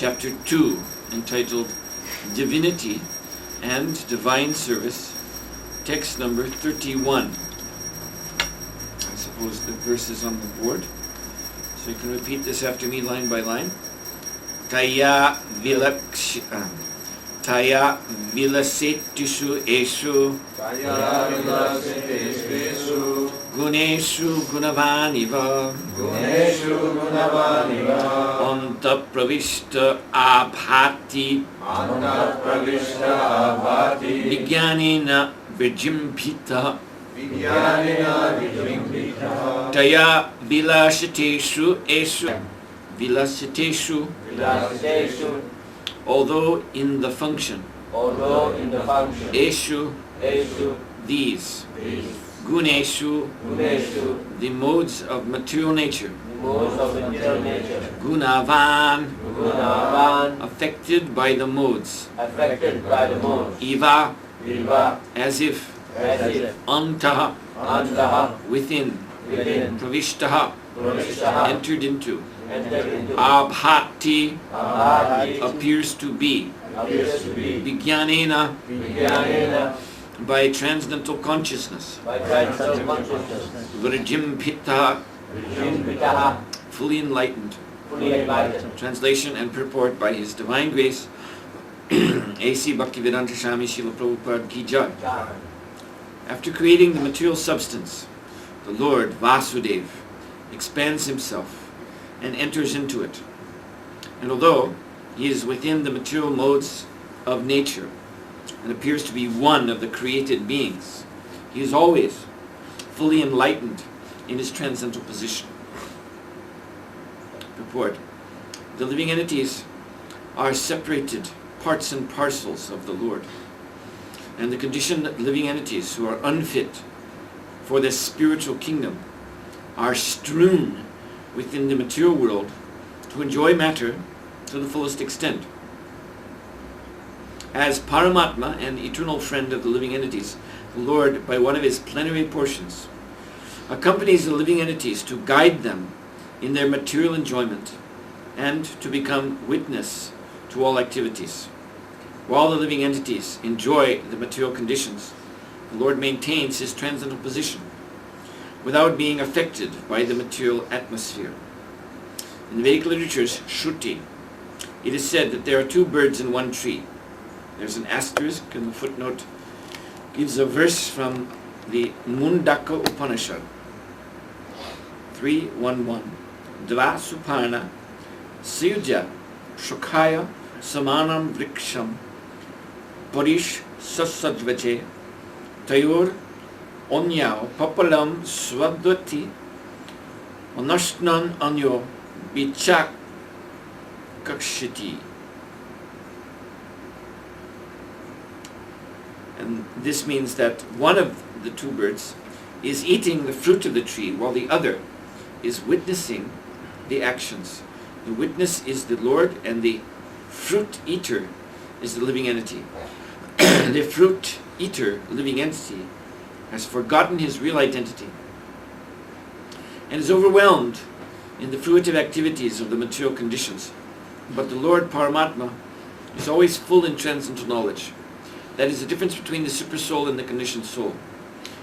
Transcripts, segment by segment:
chapter 2, entitled Divinity and Divine Service, text number 31. I suppose the verse is on the board, so you can repeat this after me line by line. Taya vilasetishu eshu guneshu gunavaniva anta pravishta abhati vijnanena vijimpita taya vilasiteshu eshu although in the function eshu these guneshu the modes of material nature gunavan affected by the modes iva as if antaha within pravishtaha entered into abhati appears to be vijnanena by transcendental consciousness vrijimpita fully enlightened. Translation and purport by His Divine Grace A.C. Bhaktivedanta Swami Srila Prabhupada Ki Jai. After creating the material substance, the Lord Vasudeva expands Himself and enters into it. And although He is within the material modes of nature and appears to be one of the created beings, He is always fully enlightened in His transcendental position. Purport: the living entities are separated parts and parcels of the Lord, and the conditioned living entities who are unfit for this spiritual kingdom are strewn within the material world to enjoy matter to the fullest extent. As Paramatma and eternal friend of the living entities, the Lord, by one of His plenary portions, accompanies the living entities to guide them in their material enjoyment and to become witness to all activities. While the living entities enjoy the material conditions, the Lord maintains His transcendental position without being affected by the material atmosphere. In the Vedic literatures, Shruti, it is said that there are two birds in one tree. There's an asterisk, and the footnote gives a verse from the Mundaka Upanishad 3.1.1. Dva Suparna Siyuja Shukaya Samanam Vriksham Parish Sasajvache Tayor Onyao Papalam Swadvati Onashnan Anyo Bichak Kakshiti. And this means that one of the two birds is eating the fruit of the tree while the other is witnessing the actions. The witness is the Lord and the fruit eater is the living entity. The fruit eater, living entity, has forgotten his real identity and is overwhelmed in the fruitive activities of the material conditions. But the Lord Paramatma is always full in transcendental knowledge. That is the difference between the supersoul and the conditioned soul.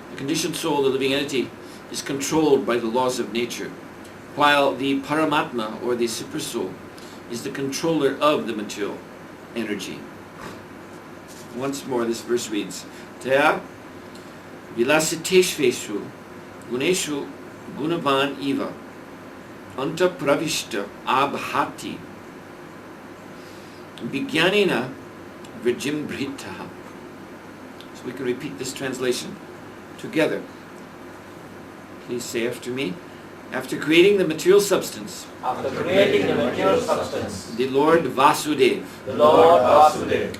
The conditioned soul, the living entity, is controlled by the laws of nature, while the Paramatma, or the supersoul, is the controller of the material energy. Once more, this verse reads, Taya vilasiteshveshu guneshu gunavan iva anta pravishta abhati vijnanena vijimbritaha. So we can repeat this translation together. Please say after me. After creating the material substance, the Lord Vasudeva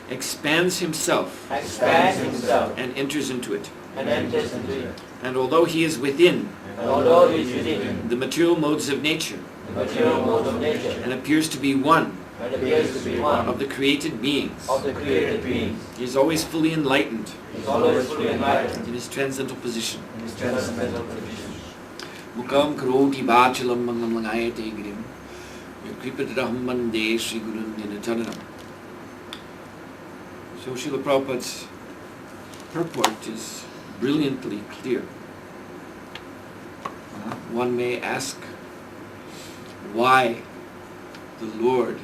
expands himself and enters into it. And although he is within the material modes of nature and appears to be one of the created beings, he is always fully enlightened in his transcendental position. Mukam karoti bachalam mangam langayate girim Kripadraham Mande Sri Gurun Ninatanam. So Srila Prabhupada's purport is brilliantly clear. One may ask why the Lord,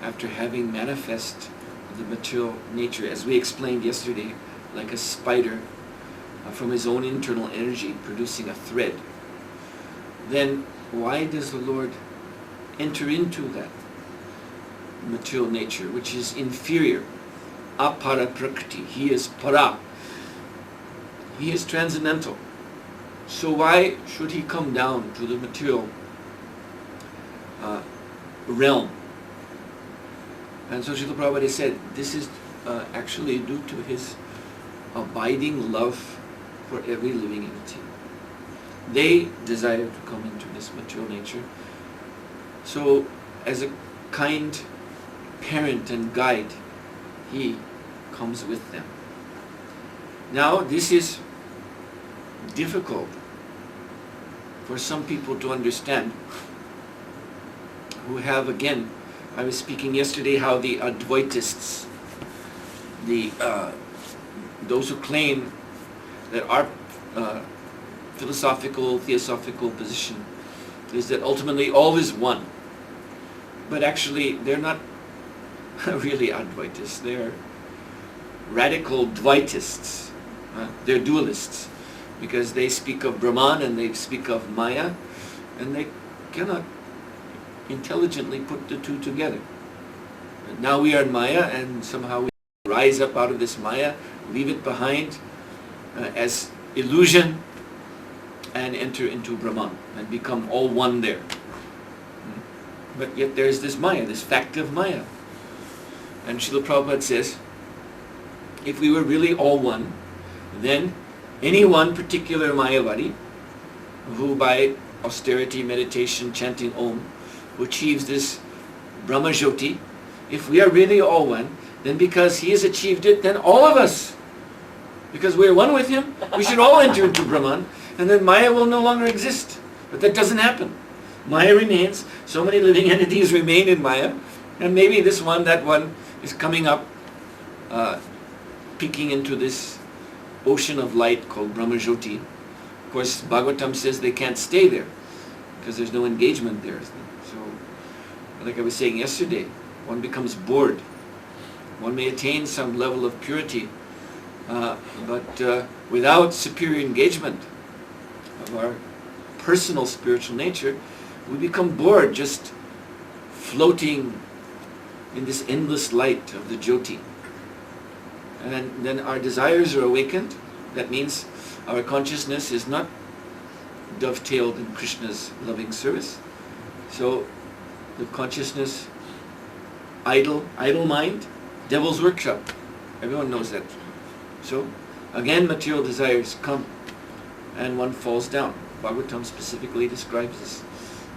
after having manifest the material nature, as we explained yesterday, like a spider from his own internal energy producing a thread, then why does the Lord enter into that material nature, which is inferior? Apara prakriti. He is para. He is transcendental. So why should he come down to the material realm? And so Srila Prabhupada said, this is actually due to his abiding love for every living entity. They desire to come into this material nature. So as a kind parent and guide, he comes with them. Now this is difficult for some people to understand, who have, again, I was speaking yesterday how the Advaitists, those who claim that our philosophical, theosophical position is that ultimately all is one. But actually they're not really Advaitists, they're radical Dvaitists. They're dualists, because they speak of Brahman and they speak of Maya, and they cannot intelligently put the two together. Now we are in Maya, and somehow we rise up out of this Maya, leave it behind as illusion, and enter into Brahman and become all one there. But yet there is this Maya, this fact of Maya. And Srila Prabhupada says, if we were really all one, then any one particular Mayavadi, who by austerity, meditation, chanting Om, who achieves this Brahma Jyoti, if we are really all one, then because he has achieved it, then all of us, because we are one with him, we should all enter into Brahman, and then Maya will no longer exist. But that doesn't happen. Maya remains, so many living entities remain in Maya, and maybe this one, that one, is coming up, peeking into this ocean of light called Brahma Jyoti. Of course, Bhagavatam says they can't stay there, because there's no engagement there. So, like I was saying yesterday, one becomes bored. One may attain some level of purity, but without superior engagement of our personal spiritual nature, we become bored just floating in this endless light of the Jyoti. And then our desires are awakened. That means our consciousness is not dovetailed in Krishna's loving service. So the consciousness, idle mind, devil's workshop. Everyone knows that. So again, material desires come and one falls down. Bhagavatam specifically describes this.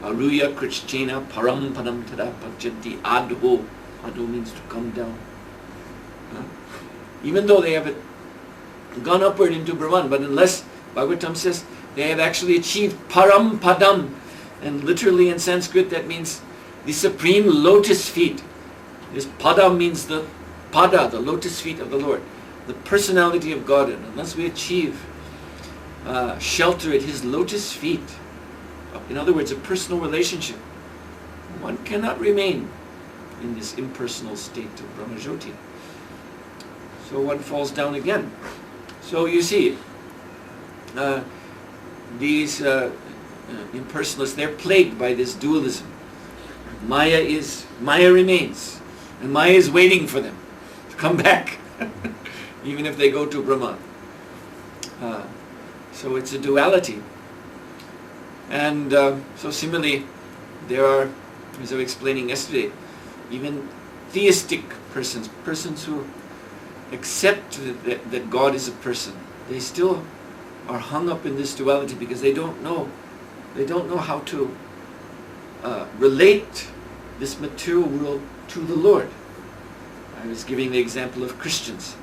Aruya krichchena param padam tada pachanti adho. Adho means to come down. Even though they have gone upward into Brahman, but unless, Bhagavatam says, they have actually achieved param padam. And literally in Sanskrit that means the supreme lotus feet. This pada means the pada, the lotus feet of the Lord, the personality of God. And unless we achieve shelter at his lotus feet, in other words, a personal relationship, one cannot remain in this impersonal state of Brahma Jyoti. So one falls down again. So you see, these impersonalists, they're plagued by this dualism. Maya remains, and Maya is waiting for them to come back, even if they go to Brahman. So it's a duality. And so similarly, there are, as I was explaining yesterday, even theistic persons who accept that God is a person, they still are hung up in this duality because they don't know how to relate this material world to the Lord. I was giving the example of Christians.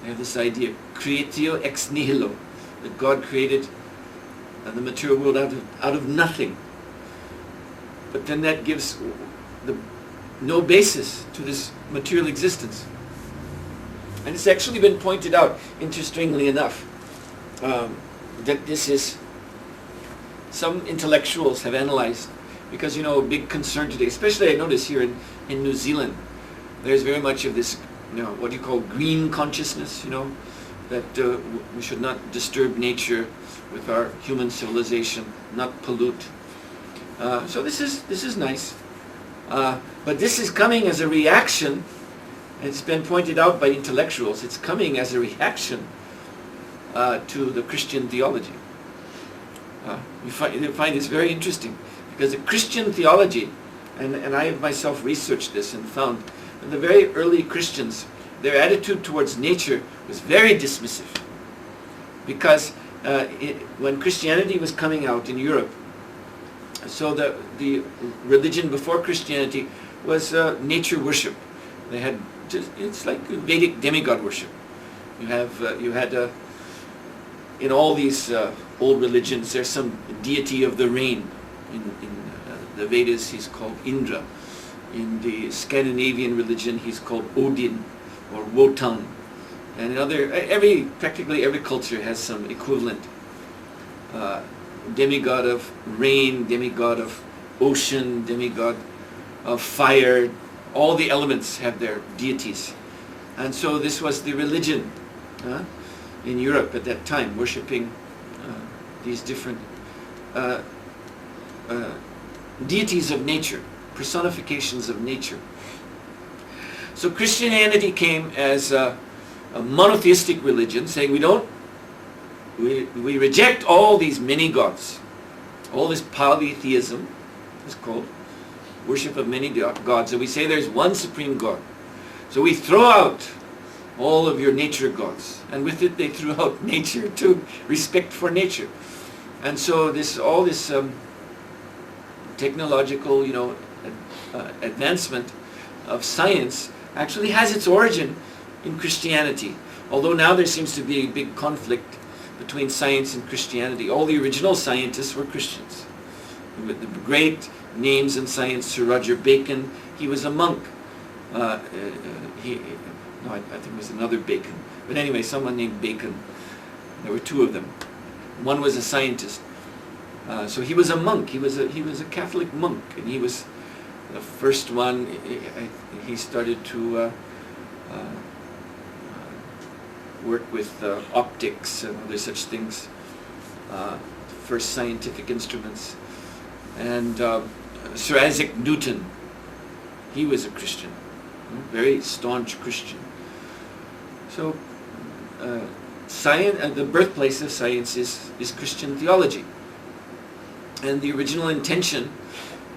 They have this idea, creatio ex nihilo, that God created the material world out of nothing. But then that gives no basis to this material existence. And it's actually been pointed out, interestingly enough, that this is, some intellectuals have analyzed, because a big concern today, especially I notice here in New Zealand, there's very much of this, what you call green consciousness, that we should not disturb nature with our human civilization, not pollute. So this is nice. But this is coming as a reaction. It's been pointed out by intellectuals. It's coming as a reaction to the Christian theology. You find this very interesting, because the Christian theology, and I have myself researched this and found that the very early Christians, their attitude towards nature was very dismissive. Because when Christianity was coming out in Europe, so the religion before Christianity was nature worship. They had it's like Vedic demigod worship. You had in all these old religions, there's some deity of the rain. In the Vedas, he's called Indra. In the Scandinavian religion, he's called Odin or Wotan. And in practically every culture has some equivalent demigod of rain, demigod of ocean, demigod of fire. All the elements have their deities. And so this was the religion in Europe at that time, worshipping these different deities of nature, personifications of nature. So Christianity came as a monotheistic religion, saying we reject all these many gods. All this polytheism is called worship of many gods. And we say there's one supreme God. So we throw out all of your nature gods. And with it they threw out nature too, respect for nature. And so all this technological, advancement of science actually has its origin in Christianity. Although now there seems to be a big conflict between science and Christianity. All the original scientists were Christians. With the great names in science, Sir Roger Bacon, he was a monk. I think it was another Bacon. But anyway, someone named Bacon. There were two of them. One was a scientist. So he was a monk. He was a Catholic monk, and he was the first one. He started to work with optics and other such things. First scientific instruments. And Sir Isaac Newton, he was a Christian, very staunch Christian. So science, the birthplace of science is Christian theology. And the original intention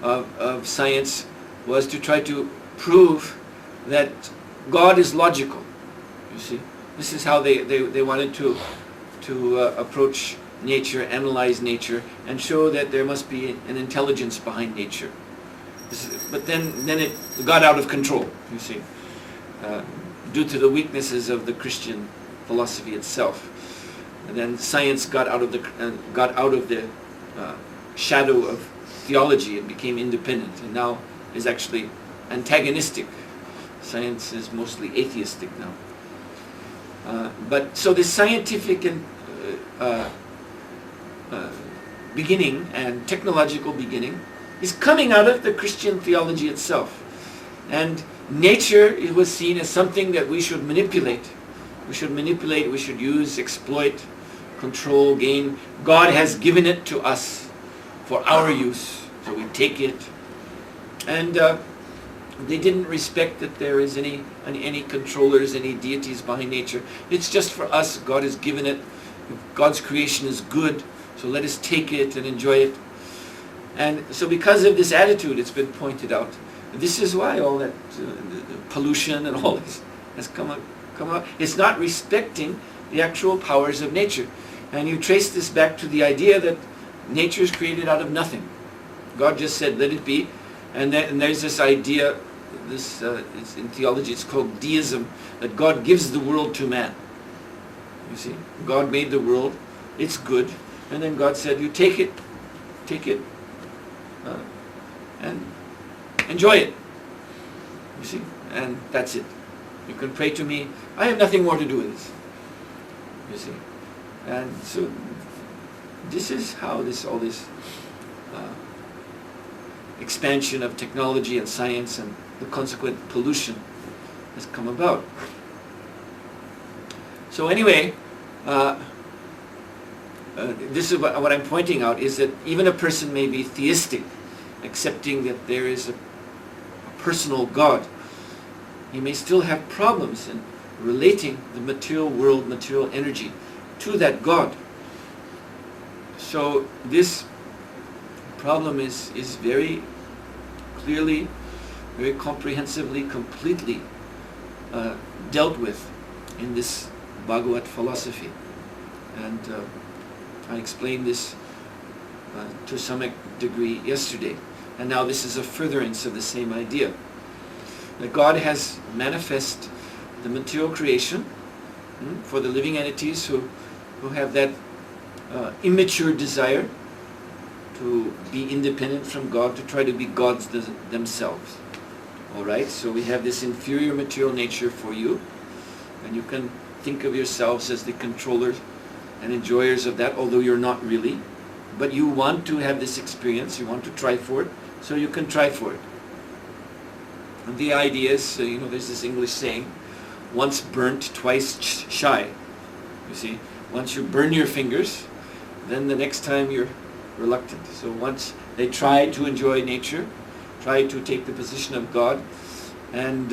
of science was to try to prove that God is logical. You see, this is how they wanted to approach nature, analyze nature, and show that there must be an intelligence behind nature. But then it got out of control, you see, due to the weaknesses of the Christian philosophy itself. And then science got out of the shadow of theology and became independent, and now is actually antagonistic. Science is mostly atheistic now. But so this scientific and beginning and technological beginning is coming out of the Christian theology itself. And nature, it was seen as something that we should manipulate. We should manipulate, we should use, exploit, control, gain. God has given it to us for our use, so we take it. And they didn't respect that there is any controllers, any deities behind nature. It's just for us. God has given it. God's creation is good, so let us take it and enjoy it. And so because of this attitude, it's been pointed out, this is why all that pollution and all this has come out. It's not respecting the actual powers of nature. And you trace this back to the idea that nature is created out of nothing. God just said, let it be. And there's this idea, it's in theology, it's called deism, that God gives the world to man. You see, God made the world, it's good, and then God said, you take it, and enjoy it. You see? And that's it. You can pray to me. I have nothing more to do with this. You see? And so this is how all this expansion of technology and science and the consequent pollution has come about. So anyway, this is what I'm pointing out, is that even a person may be theistic, accepting that there is a personal God. He may still have problems in relating the material world, material energy to that God. So this problem is very clearly, very comprehensively, completely dealt with in this Bhagavat philosophy. And I explained this to some degree yesterday. And now this is a furtherance of the same idea. That God has manifest the material creation for the living entities who have that immature desire to be independent from God, to try to be gods themselves. Alright, so we have this inferior material nature for you, and you can think of yourselves as the controllers and enjoyers of that, although you're not really. But you want to have this experience, you want to try for it, so you can try for it. And the idea is, there's this English saying, once burnt, twice shy. You see, once you burn your fingers, then the next time you're reluctant. So once they try to enjoy nature, try to take the position of God, and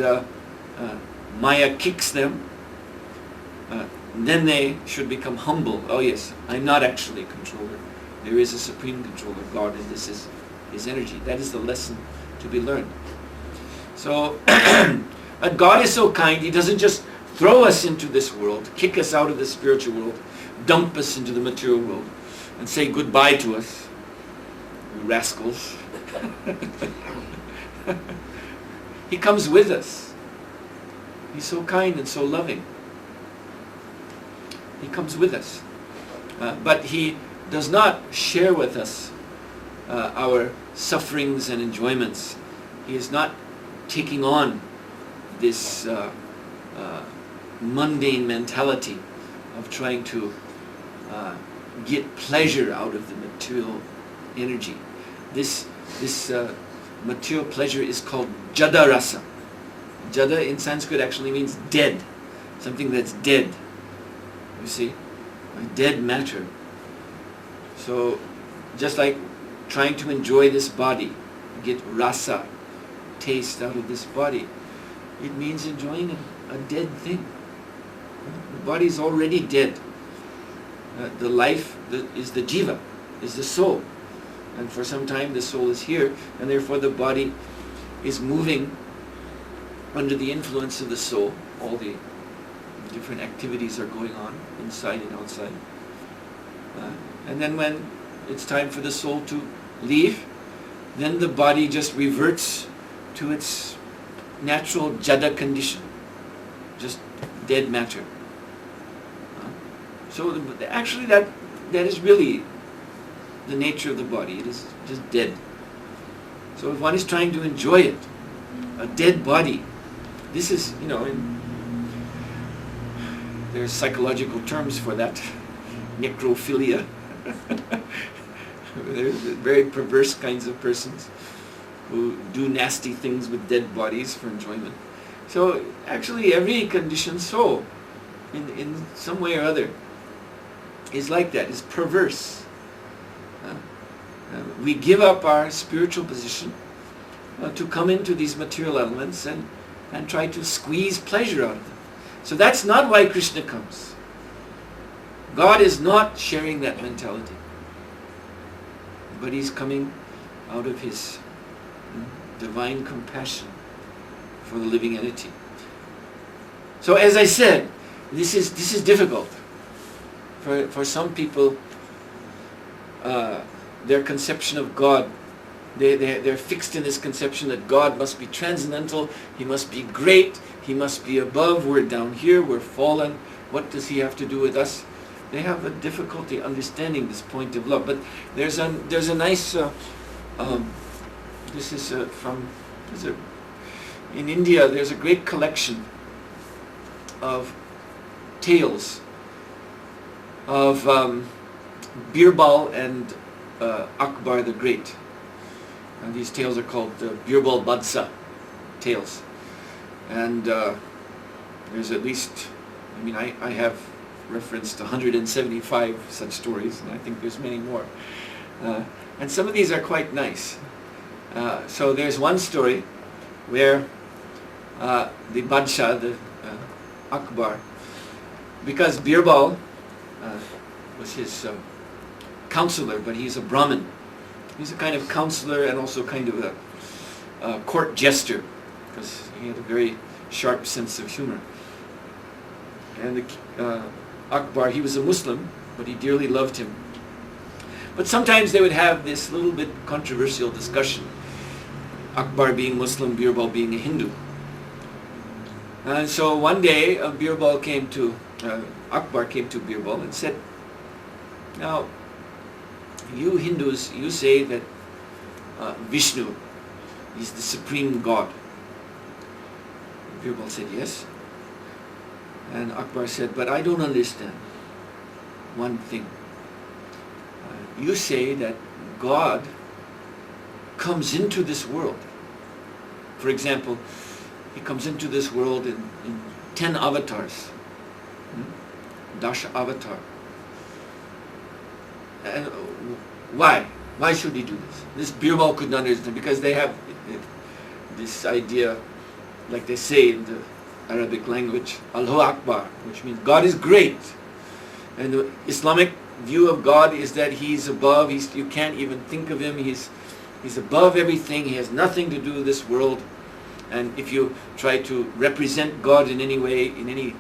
Maya kicks them, then they should become humble. Oh yes, I'm not actually a controller. There is a supreme controller, God, and this is His energy. That is the lesson to be learned. So, God is so kind, He doesn't just throw us into this world, kick us out of the spiritual world, dump us into the material world, and say goodbye to us, you rascals. He comes with us. He's so kind and so loving. He comes with us. But He does not share with us our sufferings and enjoyments. He is not taking on this mundane mentality of trying to get pleasure out of the material energy. This material pleasure is called jada rasa. Jada in Sanskrit actually means dead, something that's dead. You see, dead matter. So just like trying to enjoy this body, get rasa, taste out of this body, it means enjoying a dead thing. The body is already dead. The life is the jiva, is the soul. And for some time the soul is here, and therefore the body is moving under the influence of the soul. All the different activities are going on inside and outside. And then when it's time for the soul to leave, then the body just reverts to its natural jada condition, just dead matter. So actually that is really the nature of the body. It is just dead. So if one is trying to enjoy it, a dead body, this is, there's psychological terms for that, necrophilia. There's very perverse kinds of persons who do nasty things with dead bodies for enjoyment. So actually every conditioned soul, in some way or other, is like that, is perverse. We give up our spiritual position to come into these material elements and try to squeeze pleasure out of them. So that's not why Krishna comes. God is not sharing that mentality. But He's coming out of His divine compassion for the living entity. So as I said, this is difficult. For some people, their conception of God, they're fixed in this conception that God must be transcendental, He must be great, He must be above, we're down here, we're fallen, what does He have to do with us? They have a difficulty understanding this point of love. But there's a nice, this is from, in India there's a great collection of tales of Birbal and Akbar the Great. And these tales are called Birbal Badsa tales. And there's at least, I have referenced 175 such stories, and I think there's many more. And some of these are quite nice. So there's one story where the Badshah, the Akbar, because Birbal was his counselor, but he's a Brahmin. He's a kind of counselor and also kind of a court jester, because he had a very sharp sense of humor. And the Akbar, he was a Muslim, but he dearly loved him. But sometimes they would have this little bit controversial discussion. Akbar being Muslim, Birbal being a Hindu. And so one day Akbar came to Birbal and said, "Now, you Hindus, you say that Vishnu is the supreme God." Birbal said, "Yes." And Akbar said, "But I don't understand one thing. You say that God comes into this world. For example, he comes into this world in 10 avatars. Dasha avatar. And why? Why should he do this?" This Birbal could not understand, because they have this idea, like they say in the Arabic language, Allahu Akbar, which means God is great. And the Islamic view of God is that he's above, you can't even think of him, he's above everything, he has nothing to do with this world. And if you try to represent God in any way, in any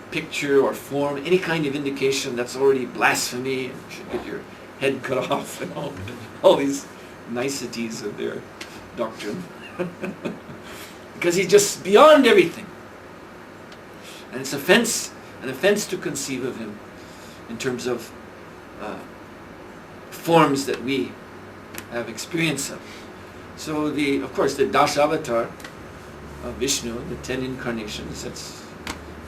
picture or form, any kind of indication, that's already blasphemy, and you should get your head cut off, and all these niceties of their doctrine. Because he's just beyond everything. And it's an offense to conceive of him in terms of forms that we have experience of. So of course the Dasavatar of Vishnu, the 10 incarnations,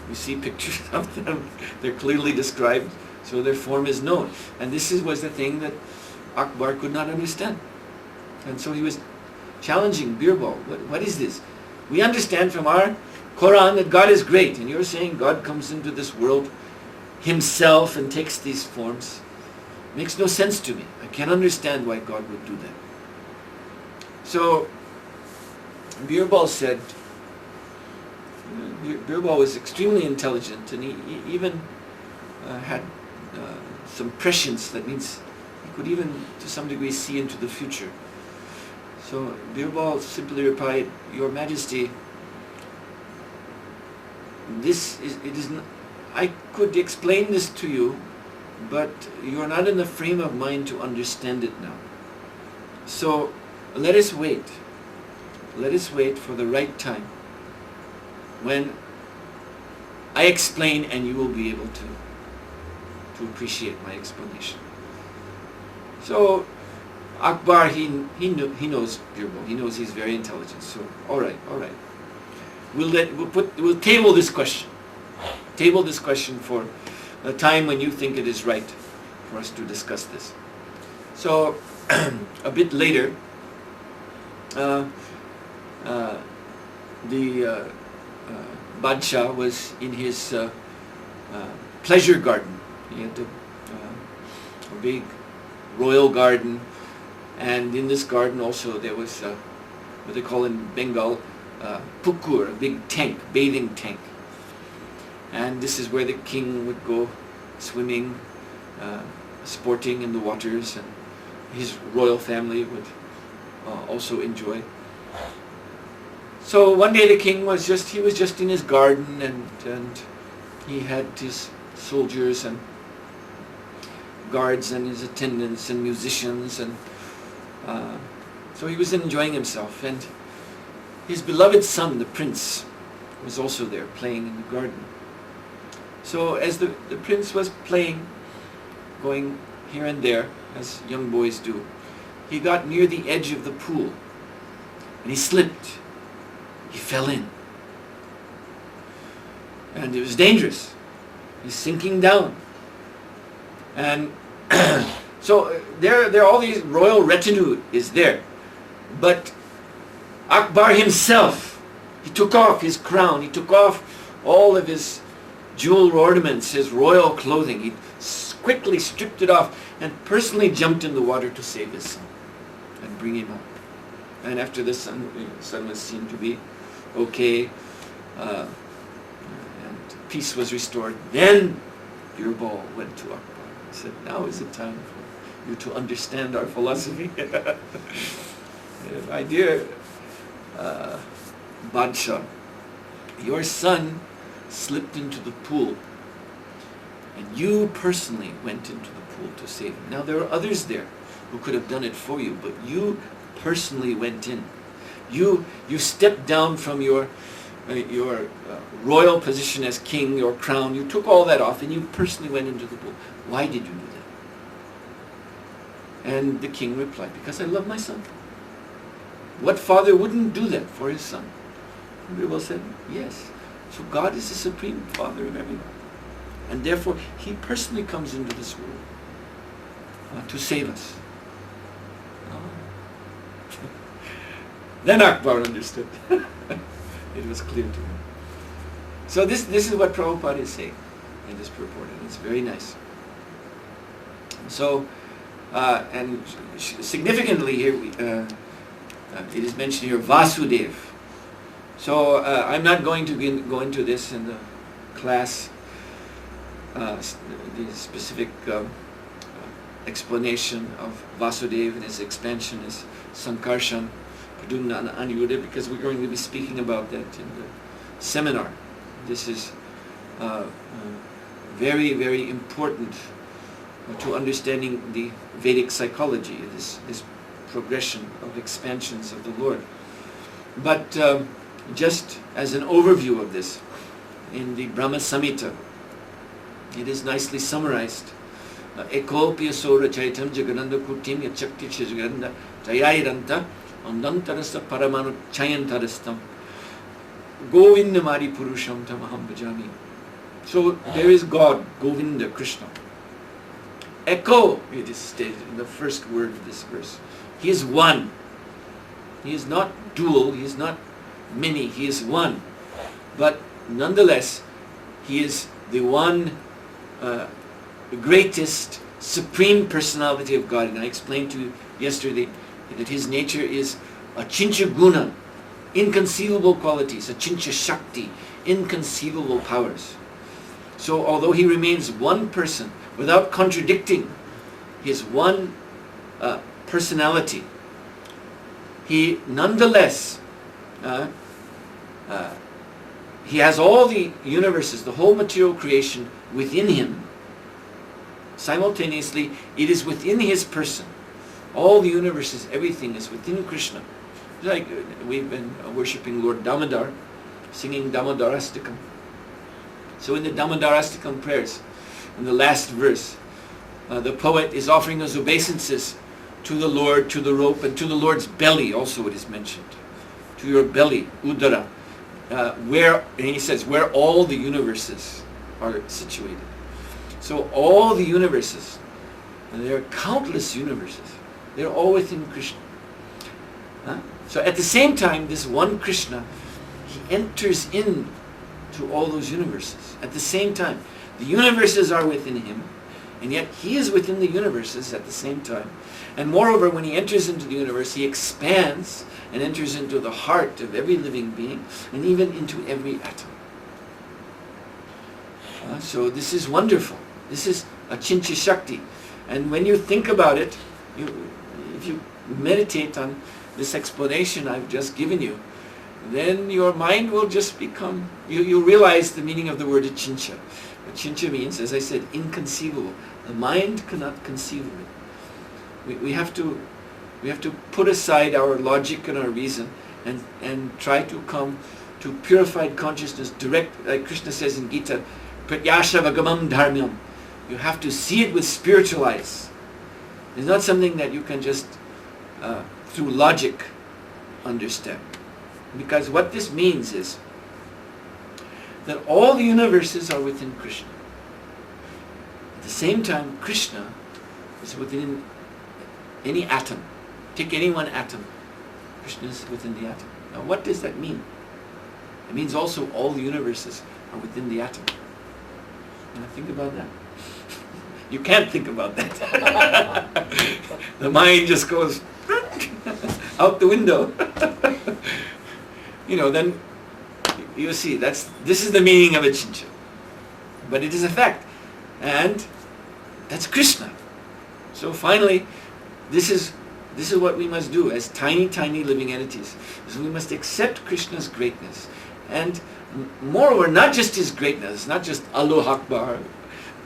we see pictures of them, they're clearly described, so their form is known. And this was the thing that Akbar could not understand. And so he was challenging Birbal, what is this? We understand from our Quran that God is great, and you're saying God comes into this world himself and takes these forms. Makes no sense to me. I can't understand why God would do that. So Birbal said, Birbal was extremely intelligent, and he even had some prescience. That means he could even to some degree see into the future. So Birbal simply replied, "Your Majesty, I could explain this to you, but you are not in the frame of mind to understand it now. So let us wait. Let us wait for the right time when I explain, and you will be able to appreciate my explanation." So Akbar, he knows Birbal. He knows he's very intelligent. So all right. We'll table this question. Table this question for a time when you think it is right for us to discuss this. So a bit later, the Badshah was in his pleasure garden. He had a big royal garden, and in this garden also there was what they call in Bengal pukur, a big tank, bathing tank. And this is where the king would go swimming, sporting in the waters, and his royal family would also enjoy. So one day the king was just in his garden, and he had his soldiers and guards and his attendants and musicians, and so he was enjoying himself. And his beloved son, the prince, was also there playing in the garden. So as the prince was playing, going here and there, as young boys do, he got near the edge of the pool, and he slipped. he fell in. And it was dangerous. He's sinking down. And so there all these royal retinue is there. But Akbar himself, he took off his crown, he took off all of his jewel ornaments, his royal clothing. He quickly stripped it off and personally jumped in the water to save his son and bring him up. And after the son was seen to be okay, and peace was restored, then Birbal went to Akbar. He said, now is the time for you to understand our philosophy. My dear Badshah, your son slipped into the pool, and you personally went into the pool to save him. Now there are others there who could have done it for you, but you personally went in. You stepped down from your royal position as king, your crown. You took all that off and you personally went into the pool. Why did you do that? And the king replied, because I love my son. What father wouldn't do that for his son? And Birbal said, yes. So God is the supreme father of everyone. And therefore, he personally comes into this world to save us. Then Akbar understood. It was clear to him. So this is what Prabhupada is saying in this purport, and it's very nice. So, and significantly here, it is mentioned here, Vasudev. So I'm not going to go into this in the class, the specific explanation of Vasudev and his expansion is Sankarshan, Padumna and Aniruddha, because we're going to be speaking about that in the seminar. This is very, very important to understanding the Vedic psychology, this progression of expansions of the Lord. But just as an overview of this, in the Brahma Samhita, it is nicely summarized. Ekopya sora chaitam jagananda kutim yachakti jagananda jayairanta andantarasa paramanu chayantarastam Govinda Mari Purusham Tamaham Bhajami. So there is God, Govinda, Krishna. Eko, it is stated in the first word of this verse. He is one. He is not dual, he is not many, he is one. But nonetheless, he is the one greatest supreme personality of God. And I explained to you yesterday that his nature is achincha guna, inconceivable qualities, achincha shakti, inconceivable powers. So although he remains one person without contradicting his one personality, he nonetheless he has all the universes, the whole material creation within him. Simultaneously, it is within his person. All the universes, everything is within Krishna. Like we've been worshipping Lord Damodar, singing Damodarastakam. So in the Damodarastakam prayers, in the last verse, the poet is offering those obeisances to the Lord, to the rope, and to the Lord's belly also it is mentioned. To your belly, Udara, where, and he says, where all the universes are situated. So all the universes, and there are countless universes, they're all within Krishna. So at the same time, this one Krishna, he enters in to all those universes. At the same time, the universes are within him, and yet he is within the universes at the same time. And moreover, when he enters into the universe, he expands and enters into the heart of every living being, and even into every atom. So this is wonderful. This is Achincha Shakti. And when you think about it, if you meditate on this explanation I've just given you, then your mind will just become, you realize the meaning of the word Achincha. Achincha means, as I said, inconceivable. The mind cannot conceive of it. We have to put aside our logic and our reason and try to come to purified consciousness, direct, like Krishna says in Gita, Pratyashavagamam dharmyam. You have to see it with spiritual eyes. It's not something that you can just through logic understand. Because what this means is that all the universes are within Krishna. At the same time, Krishna is within any atom. Take any one atom. Krishna is within the atom. Now what does that mean? It means also all the universes are within the atom. Now think about that. You can't think about that. The mind just goes out the window. Then you see, this is the meaning of a chincha. But it is a fact. And that's Krishna. So finally, this is what we must do as tiny, tiny living entities. So we must accept Krishna's greatness. And moreover, not just his greatness, not just Allahu Akbar,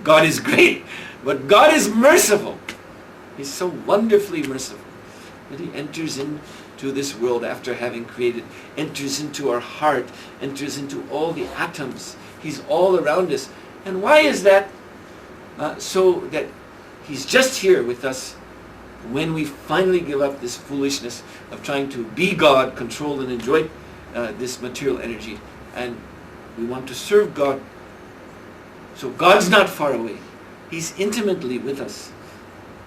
God is great, but God is merciful. He's so wonderfully merciful that he enters into this world after having created, enters into our heart, enters into all the atoms. He's all around us. And why is that? So that he's just here with us when we finally give up this foolishness of trying to be God, control and enjoy this material energy, and we want to serve God. So God's not far away. He's intimately with us.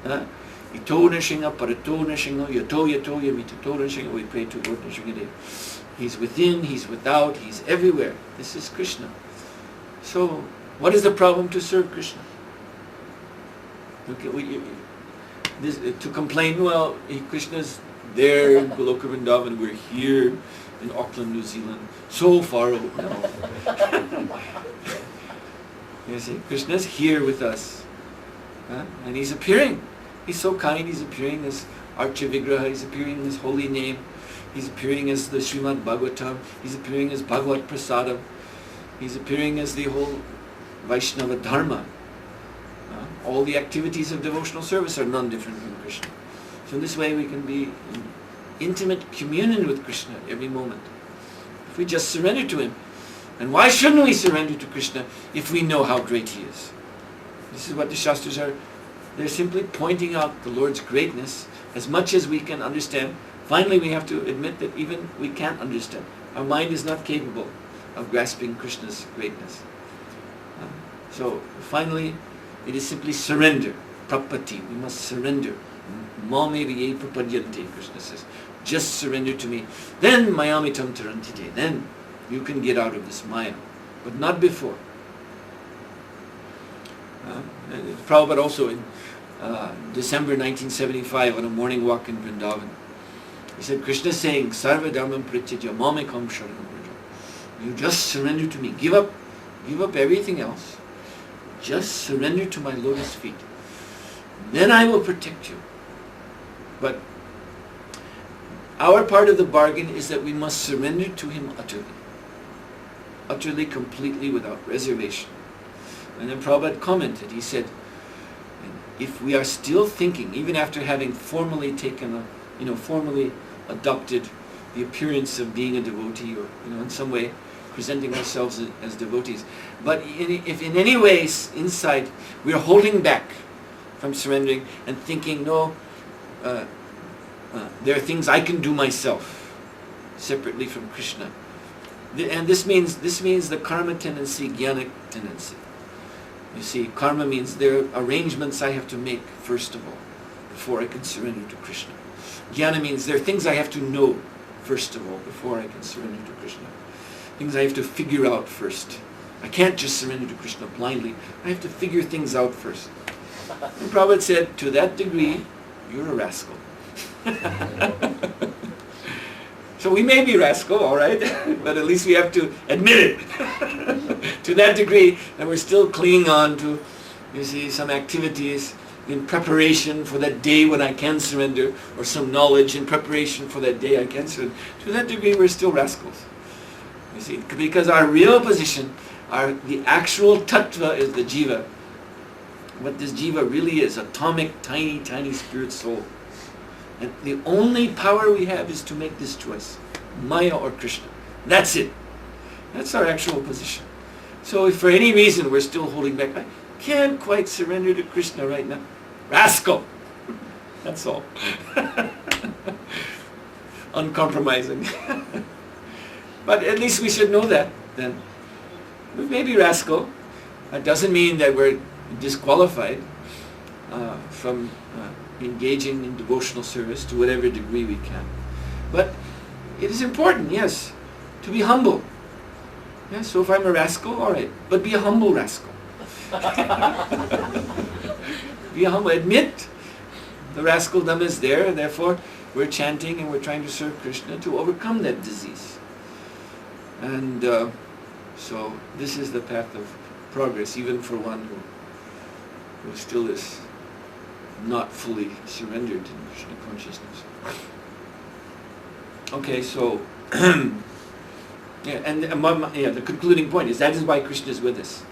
Ito Nishinga, Parato Nishinga, Yato Yato Yamitato Nishinga, we pray to Lord Nishingadev. He's within, he's without, he's everywhere. This is Krishna. So, what is the problem to serve Krishna? Okay, to complain, well, Krishna's there in Goloka Vrindavan, we're here in Auckland, New Zealand, so far away. No. You see, Krishna's here with us. And he's appearing. He's so kind, he's appearing as Archa Vigraha, he's appearing in his holy name, he's appearing as the Srimad Bhagavatam, he's appearing as Bhagavad Prasadam, he's appearing as the whole Vaishnava Dharma. All the activities of devotional service are none different from Krishna. So in this way we can be in intimate communion with Krishna every moment, if we just surrender to him. And why shouldn't we surrender to Krishna if we know how great he is? This is what the Shastras are. They're simply pointing out the Lord's greatness as much as we can understand. Finally, we have to admit that even we can't understand. Our mind is not capable of grasping Krishna's greatness. So finally, it is simply surrender. Prapati. We must surrender. Mame viye prapadyante, Krishna says. Just surrender to me. Then mayamitam tarantite. Then you can get out of this maya. But not before. Prabhupada also in December 1975 on a morning walk in Vrindavan, he said, Krishna is saying, Sarva dharmam prityaja mamekam sharanam vraja. You just surrender to me. Give up everything else. Just surrender to my lotus feet. Then I will protect you. But our part of the bargain is that we must surrender to him utterly. Utterly, completely, without reservation. And then Prabhupada commented, he said, if we are still thinking, even after having formally taken formally adopted the appearance of being a devotee, or in some way presenting ourselves as devotees, but if in any way inside we are holding back from surrendering and thinking, no, there are things I can do myself, separately from Krishna, and this means the karma tendency, jnana tendency. You see, karma means there are arrangements I have to make, first of all, before I can surrender to Krishna. Jnana means there are things I have to know, first of all, before I can surrender to Krishna. Things I have to figure out first. I can't just surrender to Krishna blindly. I have to figure things out first. And Prabhupada said, to that degree, you're a rascal. So we may be rascal, all right, but at least we have to admit it. To that degree, and we're still clinging on to, some activities in preparation for that day when I can surrender, or some knowledge in preparation for that day I can surrender. To that degree, we're still rascals. You see, because our real position, the actual tattva is the jiva. What this jiva really is, atomic, tiny, tiny spirit soul. And the only power we have is to make this choice, Maya or Krishna. That's it. That's our actual position. So if for any reason we're still holding back, I can't quite surrender to Krishna right now. Rascal! That's all. Uncompromising. But at least we should know that then. We may be rascal. That doesn't mean that we're disqualified from engaging in devotional service to whatever degree we can. But it is important, yes, to be humble. Yeah, so if I'm a rascal, all right, but be a humble rascal. Be a humble. Admit the rascaldom is there, and therefore we're chanting and we're trying to serve Krishna to overcome that disease. And so this is the path of progress, even for one who still is not fully surrendered to Krishna consciousness. Okay, so yeah, and the concluding point is that is why Krishna is with us.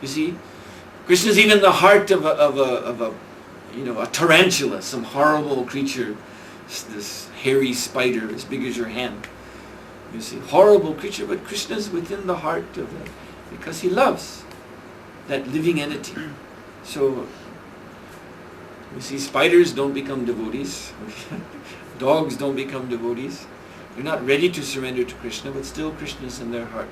You see, Krishna is even the heart of a tarantula, some horrible creature, this hairy spider as big as your hand. You see, horrible creature, but Krishna is within the heart of that because he loves that living entity. So, you see, spiders don't become devotees. Dogs don't become devotees. They're not ready to surrender to Krishna, but still Krishna is in their heart.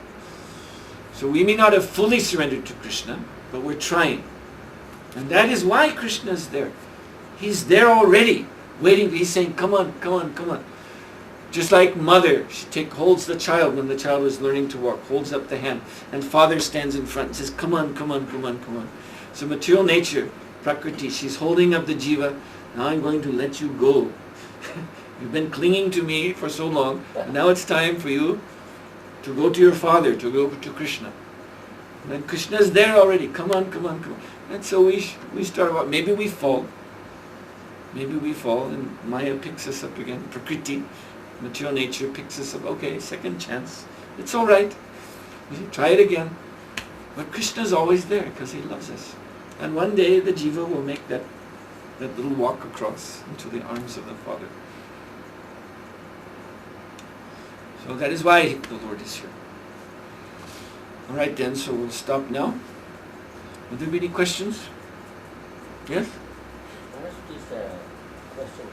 So we may not have fully surrendered to Krishna, but we're trying. And that is why Krishna is there. He's there already, waiting. He's saying, come on, come on, come on. Just like mother, she holds the child when the child is learning to walk, holds up the hand, and father stands in front and says, come on, come on, come on, come on. So material nature, Prakriti, she's holding up the jiva. Now I'm going to let you go. You've been clinging to me for so long, and now it's time for you to go to your father, to go to Krishna. And Krishna is there already. Come on, come on, come on. And so we start about, maybe we fall. Maybe we fall and Maya picks us up again. Prakriti, material nature, picks us up. Okay, second chance. It's all right. Try it again. But Krishna is always there because he loves us. And one day the jiva will make that little walk across into the arms of the Father. So that is why the Lord is here. All right then, so we'll stop now. Will there be any questions? Yes? This question,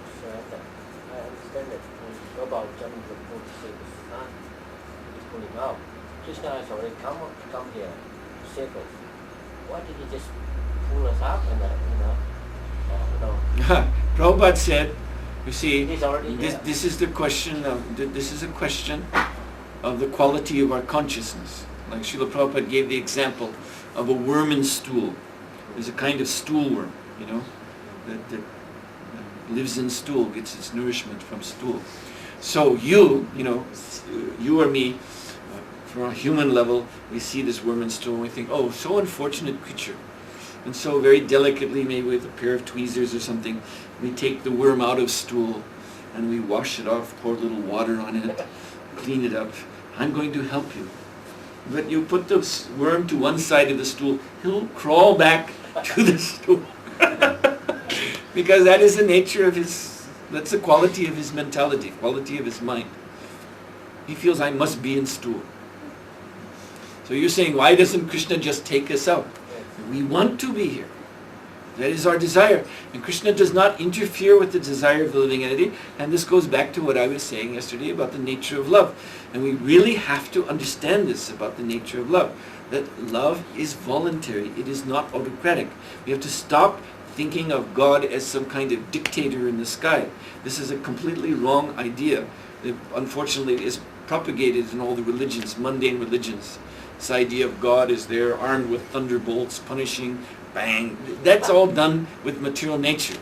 I understand that about jumping the 46 sun is pulling out. Krishna has already come here to save us. Why did he just pull us up and no? Prabhupada said, you see, this is the question this is a question of the quality of our consciousness. Like Srila Prabhupada gave the example of a worm in stool. There's a kind of stool worm, that lives in stool, gets its nourishment from stool. So you or me, from a human level, we see this worm in stool and we think, oh, so unfortunate creature. And so very delicately, maybe with a pair of tweezers or something, we take the worm out of stool and we wash it off, pour a little water on it, clean it up. I'm going to help you. But you put the worm to one side of the stool, he'll crawl back to the stool. Because that is the nature of that's the quality of his mentality, quality of his mind. He feels, I must be in stool. So you're saying, why doesn't Krishna just take us out? We want to be here. That is our desire. And Krishna does not interfere with the desire of the living entity. And this goes back to what I was saying yesterday about the nature of love. And we really have to understand this about the nature of love. That love is voluntary. It is not autocratic. We have to stop thinking of God as some kind of dictator in the sky. This is a completely wrong idea that unfortunately is propagated in all the religions, mundane religions. This idea of God is there armed with thunderbolts, punishing, bang. That's all done with material nature.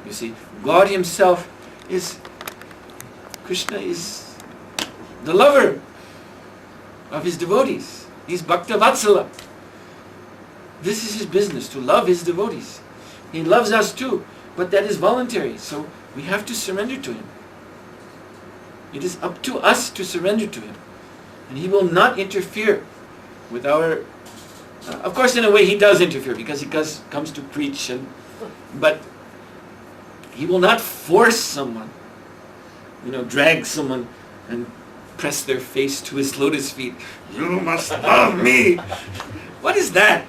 You see, God himself Krishna is the lover of his devotees. He's Bhakta Vatsala. This is his business, to love his devotees. He loves us too, but that is voluntary, so we have to surrender to him. It is up to us to surrender to him. And he will not interfere with our... of course, in a way, he does interfere because he comes to preach, but he will not force someone, drag someone and press their face to his lotus feet. You must love me! What is that?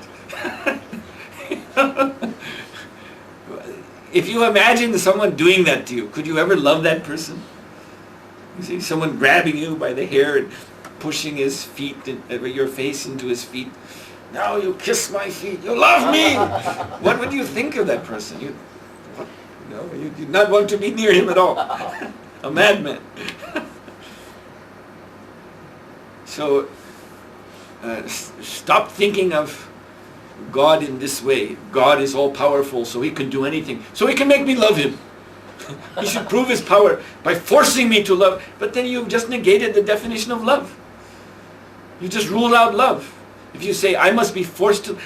If you imagine someone doing that to you, could you ever love that person? You see someone grabbing you by the hair and pushing his feet, your face into his feet. Now you kiss my feet. You love me. What would you think of that person? You do not want to be near him at all. A madman. So stop thinking of God in this way. God is all powerful, so he can do anything. So he can make me love him. He should prove his power by forcing me to love. But then you've just negated the definition of love. You just ruled out love. If you say, I must be forced to...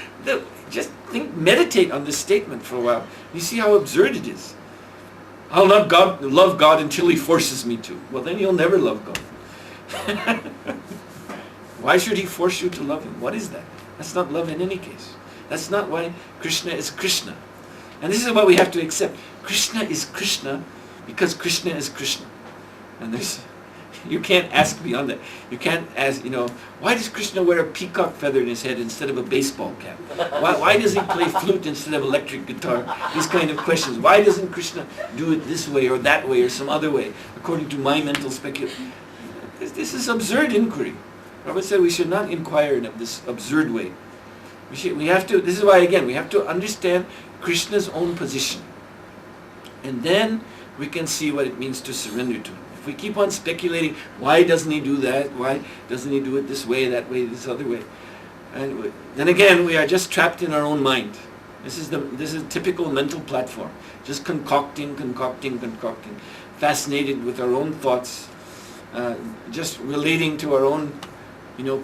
Just meditate on this statement for a while. You see how absurd it is. I'll not love God until he forces me to. Well, then you'll never love God. Why should he force you to love him? What is that? That's not love in any case. That's not why Krishna is Krishna. And this is what we have to accept. Krishna is Krishna because Krishna is Krishna. And you can't ask beyond that. You can't ask, why does Krishna wear a peacock feather in his head instead of a baseball cap? Why does he play flute instead of electric guitar? These kind of questions. Why doesn't Krishna do it this way or that way or some other way, according to my mental speculation? This is absurd inquiry. Prabhupada said we should not inquire in this absurd way. We have to, this is why again, we have to understand Krishna's own position. And then we can see what it means to surrender to him. If we keep on speculating, why doesn't he do that? Why doesn't he do it this way, that way, this other way? And then again, we are just trapped in our own mind. This is a typical mental platform. Just concocting, fascinated with our own thoughts, just relating to our own,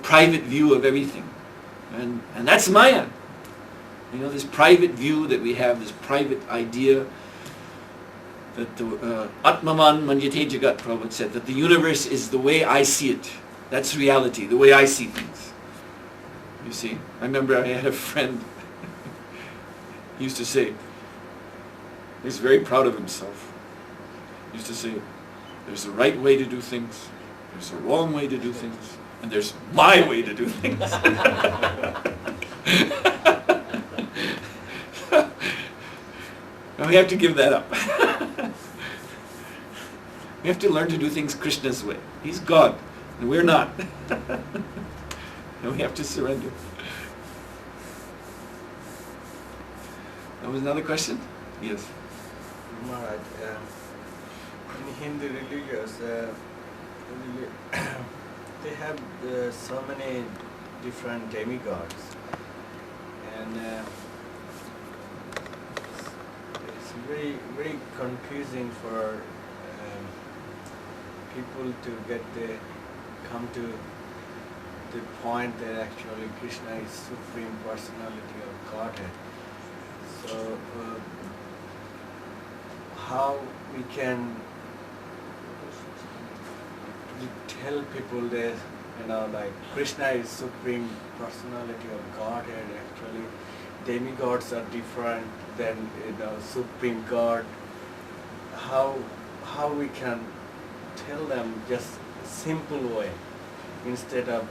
private view of everything. And that's Maya. This private view that we have, this private idea that the Atmaman Manjate Jagat, Prabhupada said, that the universe is the way I see it. That's reality, the way I see things. You see, I remember I had a friend, he used to say, he's very proud of himself. He used to say, there's a right way to do things, there's a wrong way to do things, and there's my way to do things. We have to give that up. We have to learn to do things Krishna's way. He's God, and we're not. And we have to surrender. That was another question? Yes. Maharaj, in Hindu religions, they have so many different demigods, and it's very, very confusing for people to come to the point that actually Krishna is Supreme Personality of Godhead. So how we can tell people that Krishna is Supreme Personality of Godhead, actually demigods are different than Supreme God. How we can tell them just simple way instead of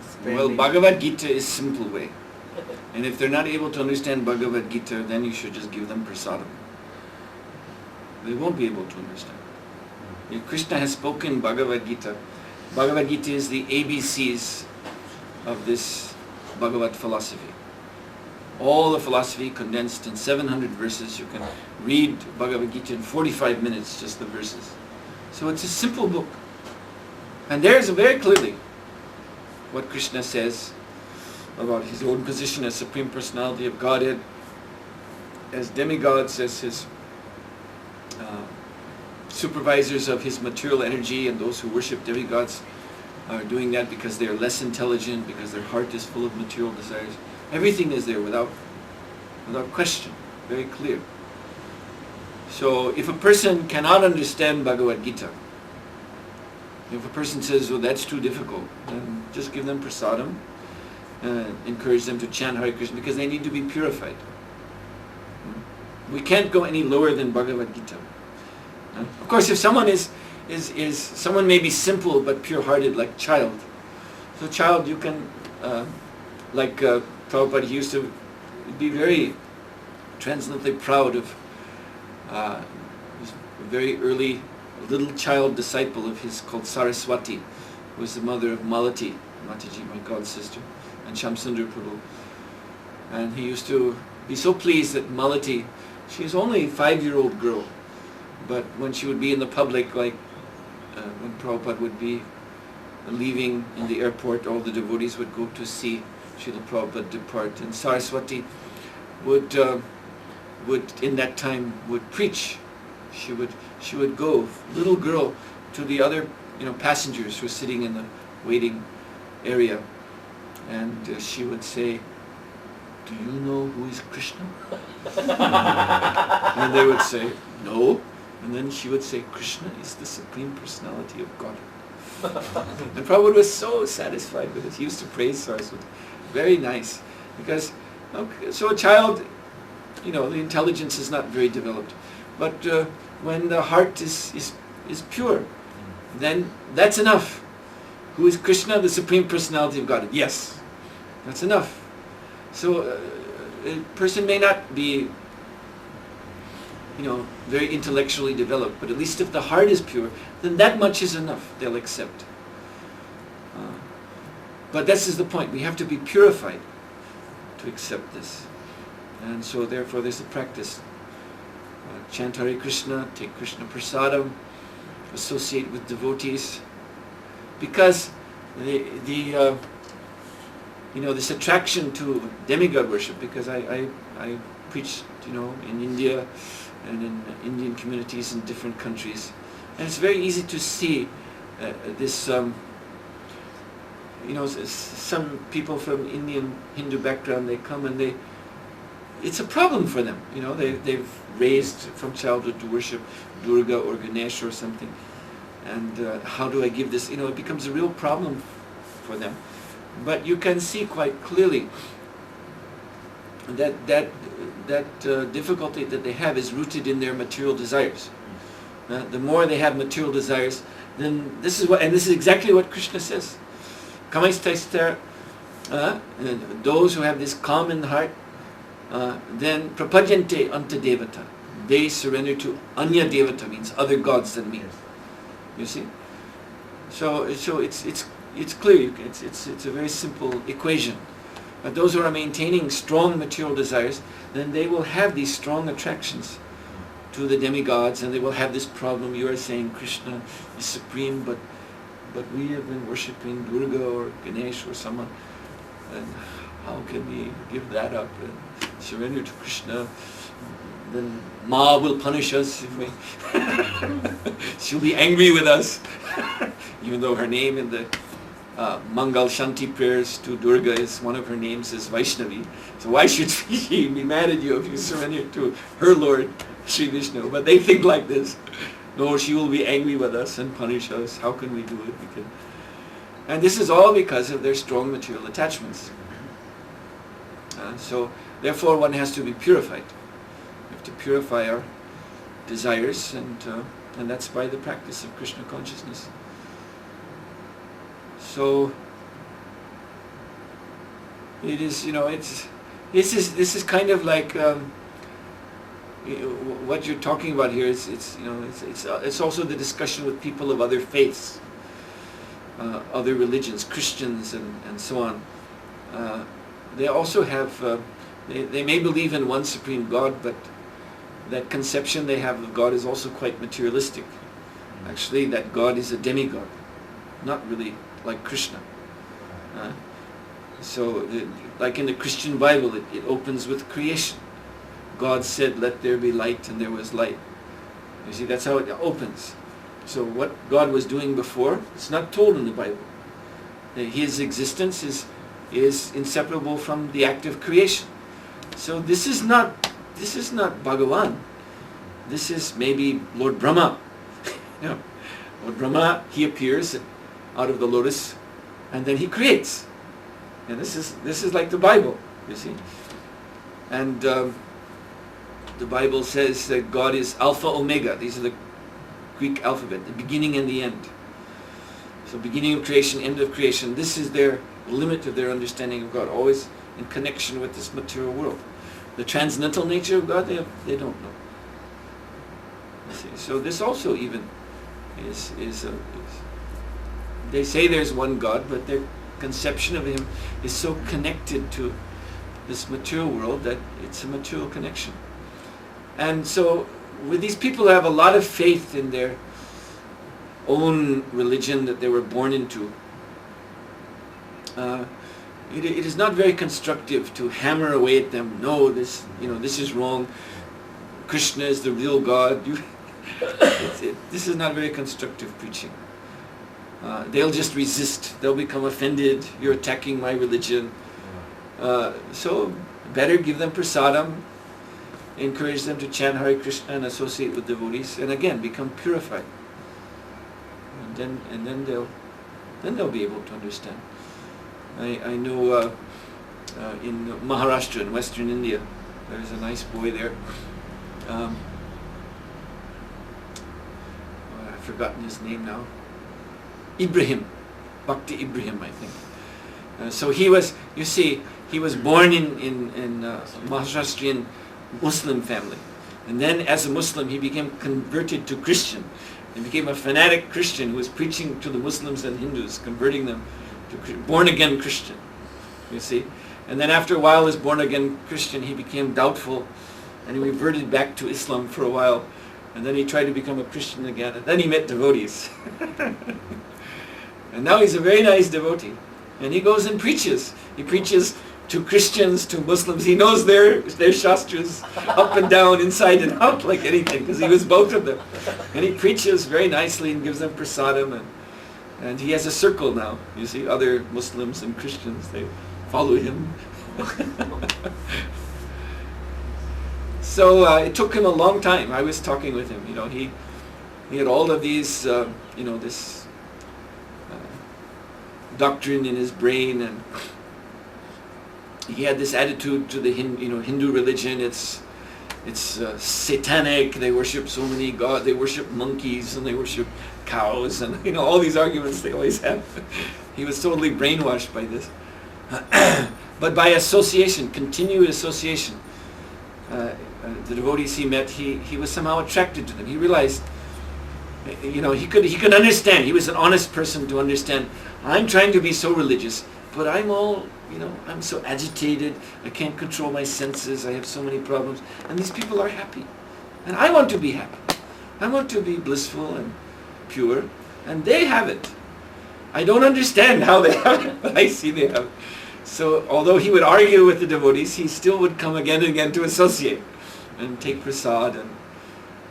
spending. Well, Bhagavad Gita is simple way. And if they're not able to understand Bhagavad Gita, then you should just give them prasadam. They won't be able to understand. If Krishna has spoken Bhagavad Gita. Bhagavad Gita is the ABCs of this Bhagavad philosophy. All the philosophy condensed in 700 verses. You can read Bhagavad Gita in 45 minutes, just the verses. So it's a simple book. And there's very clearly what Krishna says about his own position as Supreme Personality of Godhead, as demigods, as his supervisors of his material energy, and those who worship demigods are doing that because they are less intelligent, because their heart is full of material desires. Everything is there without question, very clear. So if a person cannot understand Bhagavad Gita, if a person says, well, that's too difficult, then just give them prasadam, encourage them to chant Hare Krishna, because they need to be purified. We can't go any lower than Bhagavad Gita. Of course, if someone someone may be simple but pure-hearted, like child. So child, you can, Prabhupada, he used to be very transcendently proud of his very early a little child disciple of his called Saraswati, who was the mother of Mataji, my god sister, and Shamsundar Prabhu. And he used to be so pleased that Malati, she was only a 5-year-old girl, but when she would be in the public, like when Prabhupada would be leaving in the airport, all the devotees would go to see Srila Prabhupada depart, and Saraswati would in that time would preach. She would go, little girl, to the other passengers who were sitting in the waiting area, and she would say, "Do you know who is Krishna?" And they would say, "No." And then she would say, "Krishna is the Supreme Personality of Godhead." And Prabhupada was so satisfied with it. He used to praise Saraswati. Very nice. Because, so a child, the intelligence is not very developed. But when the heart is pure, then that's enough. Who is Krishna? The Supreme Personality of Godhead. Yes, that's enough. So a person may not be, very intellectually developed, but at least if the heart is pure, then that much is enough. They'll accept. But this is the point. We have to be purified to accept this. And so therefore there's a practice. Chant Hare Krishna, take Krishna Prasadam, associate with devotees. Because this attraction to demigod worship, because I preached, in India and in Indian communities in different countries, and it's very easy to see this. Some people from Indian Hindu background, they come and it's a problem for them. They've raised from childhood to worship Durga or Ganesh or something, and how do I give this? It becomes a real problem for them. But you can see quite clearly that difficulty that they have is rooted in their material desires. The more they have material desires, then this is exactly what Krishna says. Kamaistaistar, those who have this calm in the heart, then prapajante anta devata. They surrender to anya devata, means other gods than me. You see? So it's clear. It's a very simple equation. But those who are maintaining strong material desires, then they will have these strong attractions to the demigods, and they will have this problem. You are saying Krishna is supreme, but we have been worshipping Durga or Ganesh or someone, and how can we give that up and surrender to Krishna? Then Ma will punish us if we she'll be angry with us, even though her name in the Mangal Shanti prayers to Durga is one of her names is Vaishnavi. So why should she be mad at you if you surrender to her Lord, Sri Vishnu? But they think like this. No, she will be angry with us and punish us. How can we do it? And this is all because of their strong material attachments. So therefore one has to be purified. We have to purify our desires, and that's by the practice of Krishna consciousness. So it is, this is kind of like what you're talking about here. It's also the discussion with people of other faiths, other religions, Christians and so on. They also have, they may believe in one supreme God, but that conception they have of God is also quite materialistic. Actually, that God is a demigod, not really like Krishna. Like in the Christian Bible, it opens with creation. God said, "Let there be light," and there was light. You see, that's how it opens. So what God was doing before, it's not told in the Bible. His existence is inseparable from the act of creation. So this is not Bhagavan. This is maybe Lord Brahma. Lord Brahma, he appears out of the lotus, and then he creates. And this is like the Bible, you see. And the Bible says that God is Alpha Omega. These are the Greek alphabet, the beginning and the end. So beginning of creation, end of creation. This is their limit of their understanding of God, always in connection with this material world. The transcendental nature of God, they don't know. You see? So this also even they say there's one God, but their conception of him is so connected to this material world that it's a material connection. And so with these people who have a lot of faith in their own religion that they were born into, it is not very constructive to hammer away at them. No, this is wrong. Krishna is the real God. This is not very constructive preaching. They'll just resist. They'll become offended. You're attacking my religion. So better give them prasadam, encourage them to chant Hare Krishna and associate with devotees, and again become purified. And then they'll be able to understand. I know in Maharashtra, in Western India, there's a nice boy there. I've forgotten his name now. Ibrahim, Bhakti Ibrahim, I think. So he was born in Maharashtrian Muslim family, and then as a Muslim he became converted to Christian. He became a fanatic Christian who was preaching to the Muslims and Hindus, converting them to born-again Christian, you see. And then after a while as born-again Christian he became doubtful and he reverted back to Islam for a while, and then he tried to become a Christian again, and then he met devotees. And now he's a very nice devotee, and he goes and preaches. He preaches to Christians, to Muslims. He knows their shastras up and down, inside and out like anything, because he was both of them. And he preaches very nicely and gives them prasadam, and he has a circle now. You see, other Muslims and Christians, they follow him. So it took him a long time. I was talking with him. He had all of these, this doctrine in his brain, and he had this attitude to the Hindu religion. It's satanic. They worship so many gods. They worship monkeys and they worship cows, and all these arguments they always have. He was totally brainwashed by this. But by association, continued association, the devotees he met, he was somehow attracted to them. He realized, he could understand. He was an honest person to understand. I'm trying to be so religious, but I'm I'm so agitated. I can't control my senses. I have so many problems, and these people are happy, and I want to be happy. I want to be blissful and pure, and they have it. I don't understand how they have it, but I see they have it. So although he would argue with the devotees, he still would come again and again to associate and take prasad,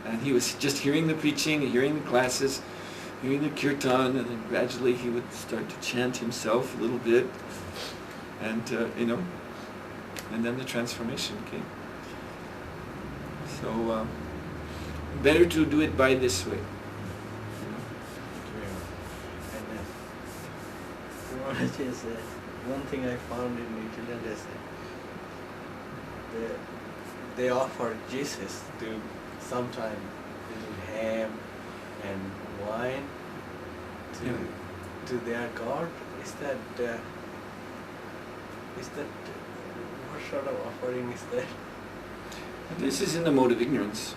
and he was just hearing the preaching, hearing the classes, hearing the kirtan, and then gradually he would start to chant himself a little bit, and and then the transformation came. So better to do it by this way. One thing I found in New Zealand is they offer Jesus to sometime little ham and wine to their God. Is that what sort of offering is that? This is in the mode of ignorance.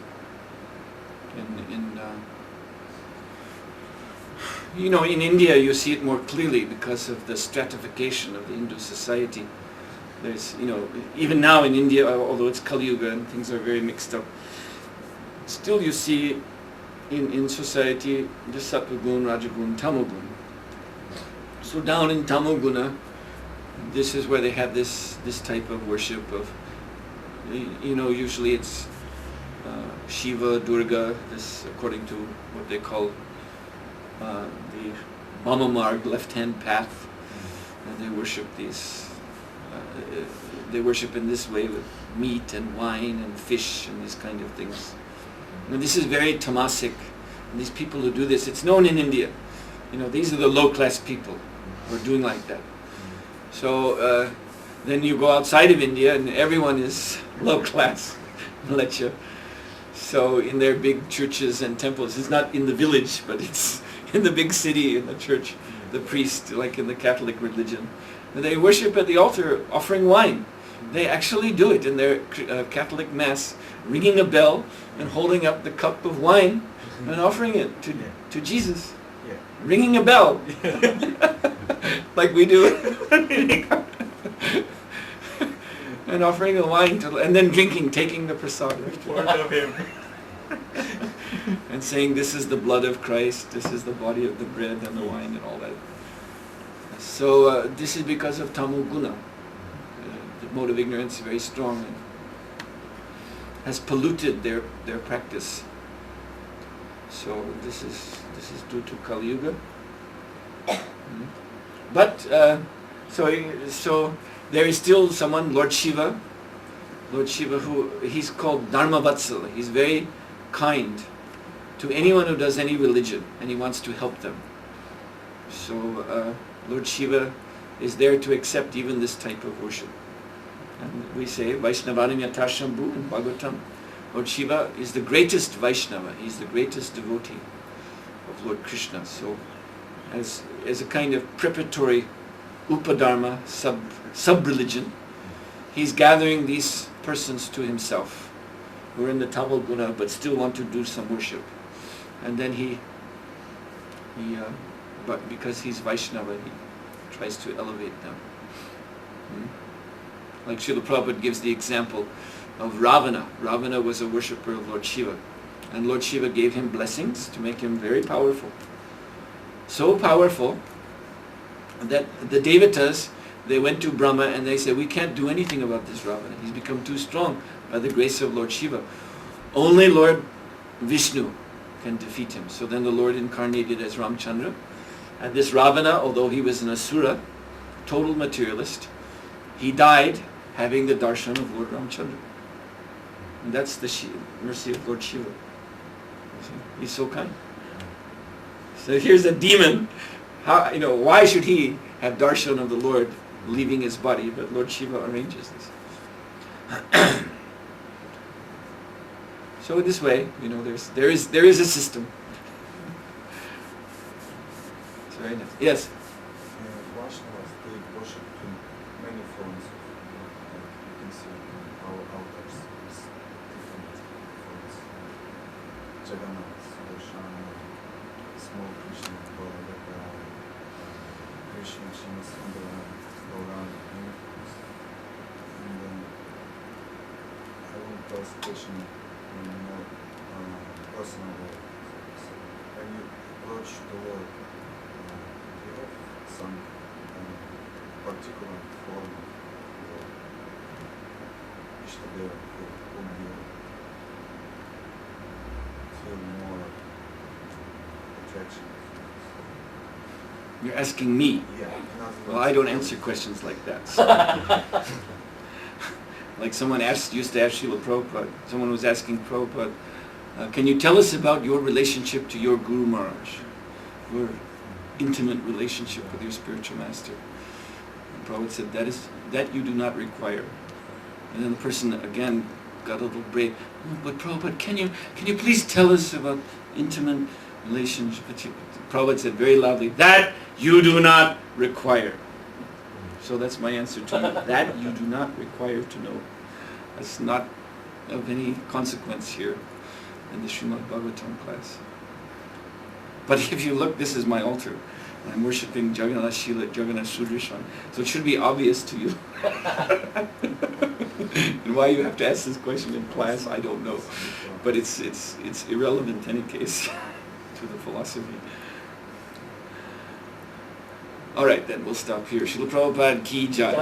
In India you see it more clearly because of the stratification of the Hindu society. There's, even now in India, although it's Kali Yuga and things are very mixed up, still you see in society the Sattva Gun, Rajagun, Tamogun. So down in Tamoguna, this is where they have this type of worship of, usually it's Shiva, Durga, this according to what they call the Mama Marg, left-hand path, and they worship these. They worship in this way with meat and wine and fish and these kind of things. And this is very tamasic. And these people who do this, it's known in India. These are the low-class people who are doing like that. So then you go outside of India and everyone is low-class. So in their big churches and temples, it's not in the village, but it's in the big city, in the church, the priest, like in the Catholic religion. And they worship at the altar offering wine. They actually do it in their Catholic Mass, ringing a bell and holding up the cup of wine and offering it to Jesus. Yeah. Ringing a bell. Like we do. And offering the wine and then drinking, taking the prasad. Word of him. And saying, this is the blood of Christ, this is the body of the bread and the wine and all that. So this is because of tamu guna. The mode of ignorance is very strong and has polluted their practice. So this is due to Kali Yuga. But so there is still someone, Lord Shiva, who he's called Dharmavatsala. He's very kind to anyone who does any religion, and he wants to help them. So Lord Shiva is there to accept even this type of worship. And we say Vaishnavanam Yatashambhu in Bhagavatam. Lord Shiva is the greatest Vaishnava. He's the greatest devotee of Lord Krishna. So as a kind of preparatory upadharma, sub-religion, he's gathering these persons to himself who are in the Tamal Guna but still want to do some worship. And then but because he's Vaishnava, he tries to elevate them. Like Srila Prabhupada gives the example of Ravana. Ravana was a worshipper of Lord Shiva. And Lord Shiva gave him blessings to make him very powerful. So powerful that the Devatas, they went to Brahma and they said, we can't do anything about this Ravana. He's become too strong by the grace of Lord Shiva. Only Lord Vishnu can defeat him. So then the Lord incarnated as Ramchandra. And this Ravana, although he was an asura, total materialist, he died having the darshan of Lord Ramchandra. And that's the mercy of Lord Shiva. He's so kind. So here's a demon. How, why should he have darshan of the Lord leaving his body? But Lord Shiva arranges this. So this way, there is a system. It's very nice. Yes. Vaishnavas, they worship in many forms. You can see in our altars is different forms. Jagannath, Sudarshan, small Krishna, Baladaka, Krishna, Shima Sundaram, Gauranga, many forms. And then I want to ask a question in a more personal way. So when you approach the Lord, do you have some particular form of Ishtadeva whom you feel more attraction? You're asking me. Yeah. Well, I don't answer questions like that. So. Like someone used to ask Srila Prabhupada, someone was asking Prabhupada, can you tell us about your relationship to your Guru Maharaj? Your intimate relationship with your spiritual master. And Prabhupada said, that you do not require. And then the person again got a little brave. Oh, but Prabhupada, can you please tell us about intimate relationship? Prabhupada said very loudly, that you do not require. So that's my answer to you. That you do not require to know. That's not of any consequence here in the Srimad Bhagavatam class. But if you look, this is my altar. And I'm worshipping Jagannath Shila, Jagannath Sudarshan. So it should be obvious to you. And why you have to ask this question in class, I don't know. But it's irrelevant in any case to the philosophy. All right, then we'll stop here. Srila Prabhupada ki jai.